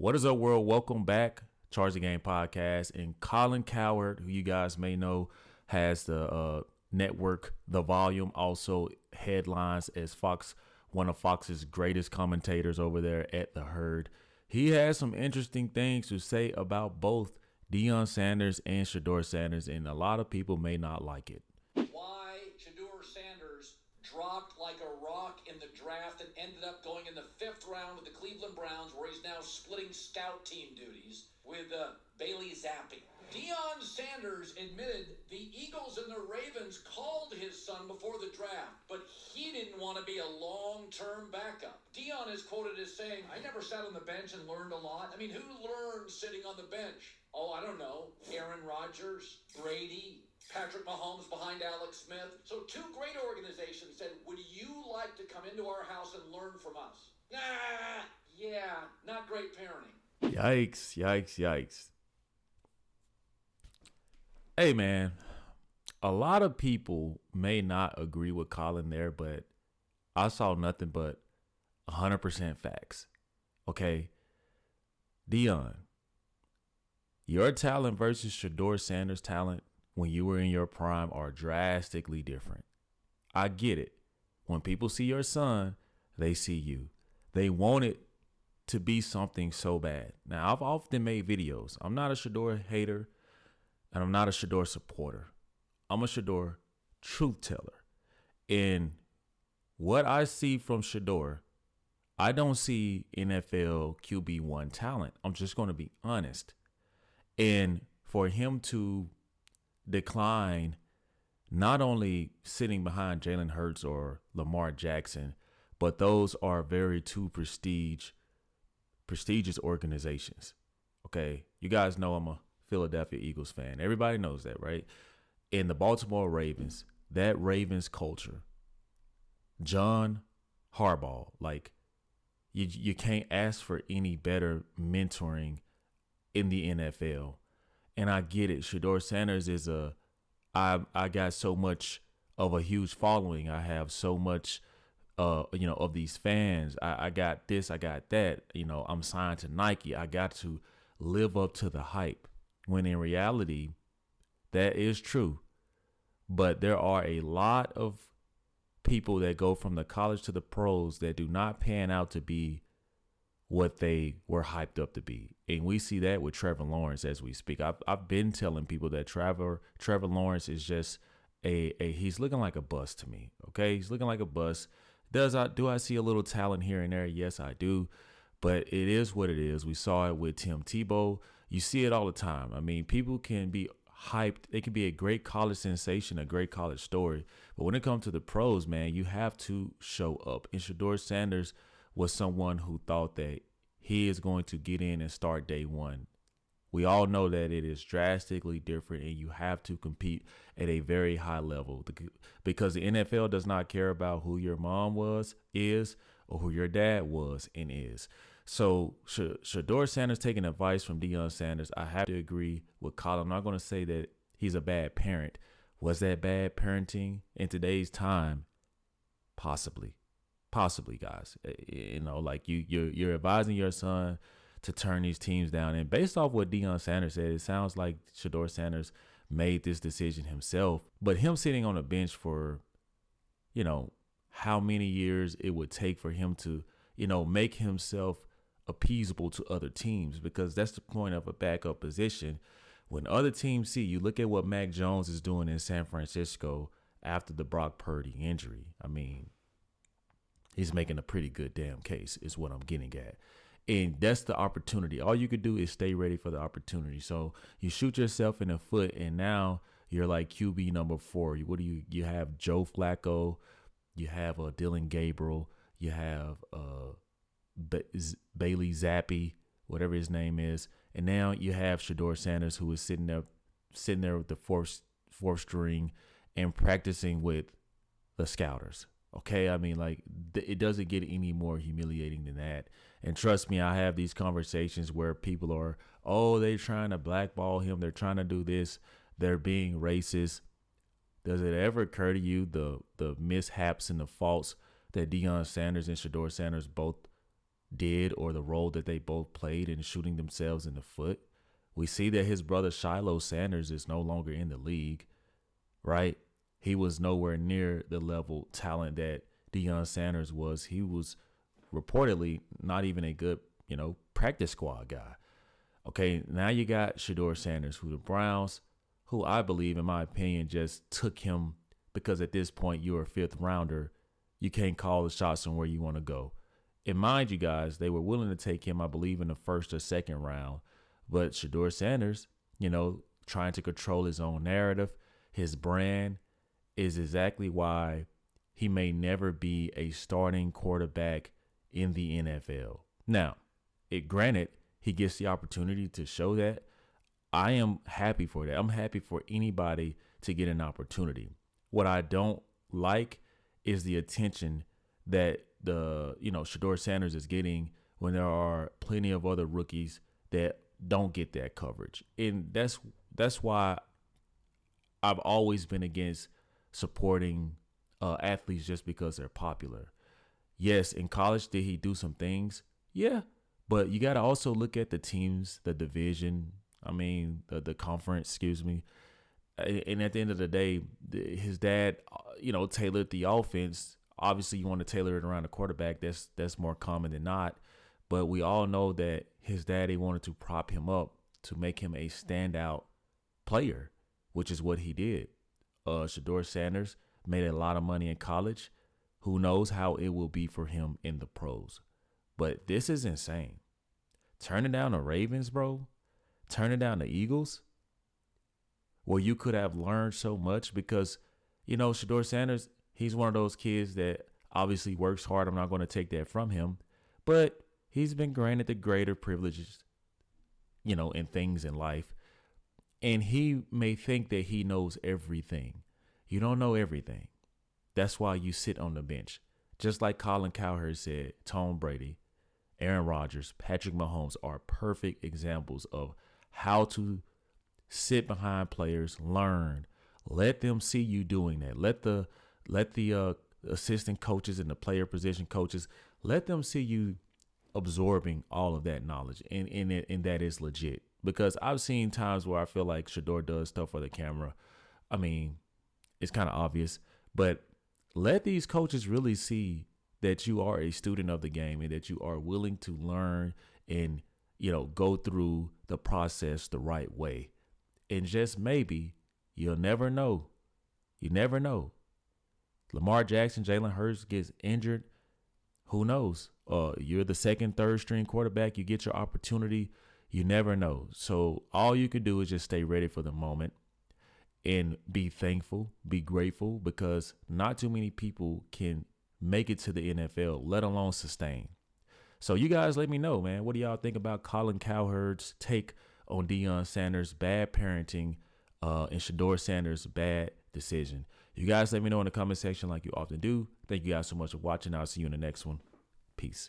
What is up, world? Welcome back, Charge the Game podcast. And Colin Cowherd, who you guys may know, has the network, The Volume, also headlines as one of Fox's greatest commentators over there at The Herd. He has some interesting things to say about both Deion Sanders and Sheduer Sanders, and a lot of people may not like it. Why Sheduer Sanders dropped like a rock in the draft and ended up going in the 5th round with the Cleveland Browns, where he's now splitting scout team duties with Bailey Zappi. Deion Sanders admitted the Eagles and the Ravens called his son before the draft, but he didn't want to be a long-term backup. Deion is quoted as saying, "I never sat on the bench and learned a lot." I mean, who learns sitting on the bench? Oh, I don't know. Aaron Rodgers, Brady, Patrick Mahomes behind Alex Smith. So 2 great organizations said, "Would you like to come into our house and learn from us?" Yeah, not great parenting. Yikes, yikes, yikes. Hey, man, a lot of people may not agree with Colin there, but I saw nothing but 100% facts. Okay? Deion, your talent versus Sheduer Sanders' talent when you were in your prime are drastically different. I get it. When people see your son, they see you. They want it to be something so bad. Now, I've often made videos. I'm not a Sheduer hater, and I'm not a Sheduer supporter. I'm a Sheduer truth teller. And what I see from Sheduer, I don't see NFL QB1 talent. I'm just going to be honest. And for him to decline not only sitting behind Jalen Hurts or Lamar Jackson, but those are very two prestigious organizations. Okay, you guys know I'm a Philadelphia Eagles fan. Everybody knows that, right? In the Baltimore Ravens, that Ravens culture, John Harbaugh, like you can't ask for any better mentoring in the NFL. And I get it. Sheduer Sanders is I got so much of a huge following. I have so much of these fans. I got this, I got that. I'm signed to Nike. I got to live up to the hype. When in reality, that is true. But there are a lot of people that go from the college to the pros that do not pan out to be what they were hyped up to be. And we see that with Trevor Lawrence as we speak. I've been telling people that Trevor Lawrence is just he's looking like a bust to me. Okay, he's looking like a bust. Do I see a little talent here and there? Yes, I do. But it is what it is. We saw it with Tim Tebow. You see it all the time. I mean, people can be hyped. They can be a great college sensation, a great college story. But when it comes to the pros, man, you have to show up. And Sheduer Sanders was someone who thought that he is going to get in and start day one. We all know that it is drastically different, and you have to compete at a very high level because the NFL does not care about who your mom is, or who your dad was and is. So Sheduer Sanders taking advice from Deion Sanders, I have to agree with Colin. I'm not going to say that he's a bad parent. Was that bad parenting in today's time? Possibly, guys. Like you're advising your son to turn these teams down. And based off what Deion Sanders said, it sounds like Sheduer Sanders made this decision himself. But him sitting on a bench for, how many years it would take for him to, make himself appeasable to other teams, because that's the point of a backup position. When other teams see you, look at what Mac Jones is doing in San Francisco after the Brock Purdy injury. I mean, he's making a pretty good damn case is what I'm getting at. And that's the opportunity. All you could do is stay ready for the opportunity. So you shoot yourself in the foot, and now you're like QB number 4. You have Joe Flacco, you have Dylan Gabriel, you have Bailey Zappi, whatever his name is, and now you have Sheduer Sanders, who is sitting there with the fourth string and practicing with the scouters. Okay, I mean, like, it doesn't get any more humiliating than that. And trust me, I have these conversations where people are, they're trying to blackball him, they're trying to do this, they're being racist. Does it ever occur to you the mishaps and the faults that Deion Sanders and Sheduer Sanders both did or the role that they both played in shooting themselves in the foot. We see that his brother Shiloh Sanders is no longer in the league, right? He was nowhere near the level talent that Deion Sanders was. He was reportedly not even a good, practice squad guy. Okay, now you got Sheduer Sanders, who the Browns, who I believe, in my opinion, just took him because at this point you're a fifth rounder. You can't call the shots on where you want to go. And mind you guys, they were willing to take him, I believe, in the first or second round. But Sheduer Sanders, trying to control his own narrative, his brand, is exactly why he may never be a starting quarterback in the NFL. Now, granted, he gets the opportunity to show that. I am happy for that. I'm happy for anybody to get an opportunity. What I don't like is the attention that Sheduer Sanders is getting when there are plenty of other rookies that don't get that coverage. And that's why I've always been against supporting athletes just because they're popular. Yes, in college, did he do some things? Yeah, but you got to also look at the teams, the division, the conference, excuse me. And at the end of the day, his dad, tailored the offense. Obviously, you want to tailor it around the quarterback. That's more common than not. But we all know that his daddy wanted to prop him up to make him a standout player, which is what he did. Sheduer Sanders made a lot of money in college. Who knows how it will be for him in the pros. But this is insane. Turning down the Ravens, bro. Turning down the Eagles. Where you could have learned so much because, Sheduer Sanders, he's one of those kids that obviously works hard. I'm not going to take that from him. But he's been granted the greater privileges, in things in life. And he may think that he knows everything. You don't know everything. That's why you sit on the bench. Just like Colin Cowherd said, Tom Brady, Aaron Rodgers, Patrick Mahomes are perfect examples of how to sit behind players, learn, let them see you doing that. Let the assistant coaches and the player position coaches, let them see you absorbing all of that knowledge. And that is legit. Because I've seen times where I feel like Sheduer does stuff for the camera. It's kind of obvious, but let these coaches really see that you are a student of the game and that you are willing to learn and, go through the process the right way. And just maybe, you'll never know. You never know. Lamar Jackson, Jalen Hurts gets injured. Who knows? You're the second, third string quarterback. You get your opportunity. You never know. So all you can do is just stay ready for the moment and be thankful, be grateful, because not too many people can make it to the NFL, let alone sustain. So you guys let me know, man. What do y'all think about Colin Cowherd's take on Deion Sanders' bad parenting and Sheduer Sanders' bad decision? You guys let me know in the comment section like you often do. Thank you guys so much for watching. I'll see you in the next one. Peace.